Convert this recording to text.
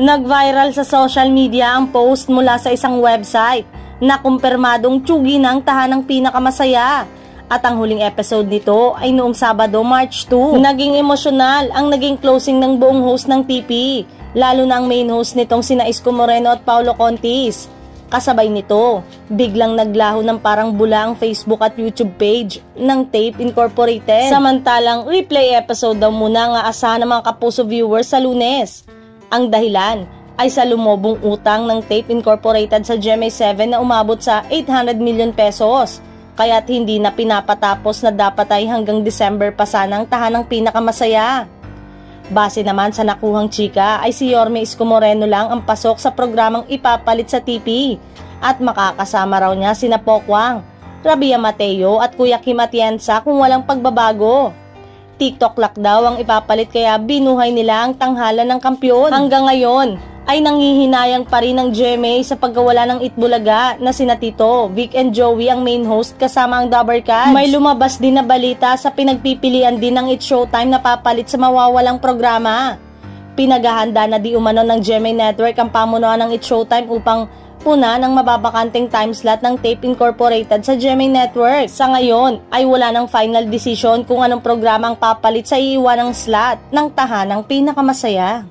Nag-viral sa social media ang post mula sa isang website na kumpirmadong tsugi ng tahanang pinakamasaya. At ang huling episode nito ay noong Sabado, March 2. Naging emosyonal ang naging closing ng buong host ng TP, lalo na ang main host nitong sina Isko Moreno at Paulo Contis. Kasabay nito, biglang naglaho ng parang bula ang Facebook at YouTube page ng Tape Incorporated. Samantalang replay episode daw muna ang aasahan ng mga kapuso viewers sa Lunes. Ang dahilan ay sa lumobong utang ng Tape Incorporated sa GMA7 na umabot sa 800 million pesos. Kaya't hindi na pinapatapos na dapat ay hanggang December pa sanang tahanang pinakamasaya. Base naman sa nakuhang chika ay si Yorme Isko Moreno lang ang pasok sa programang ipapalit sa TP at makakasama raw niya sina Pokwang, Rabia Mateo at Kuya Kim Atienza kung walang pagbabago. TikTok lock daw ang ipapalit kaya binuhay nila ang tanghalan ng kampyon. Hanggang ngayon ay nanghihinayang pa rin ng GMA sa pagkawala ng Itbulaga na sina Tito, Vic and Joey ang main host kasama ang Dabbercats. May lumabas din na balita sa pinagpipilian din ng It's Showtime na papalit sa mawawalang programa. Pinaghahanda na di umano ng GMA Network ang pamunuan ng It's Showtime upang puna ng mababakanteng time slot ng Tape Incorporated sa GMA Network. Sa ngayon ay wala ng final decision kung anong programa ang papalit sa iiwanang slot ng tahanang pinakamasaya.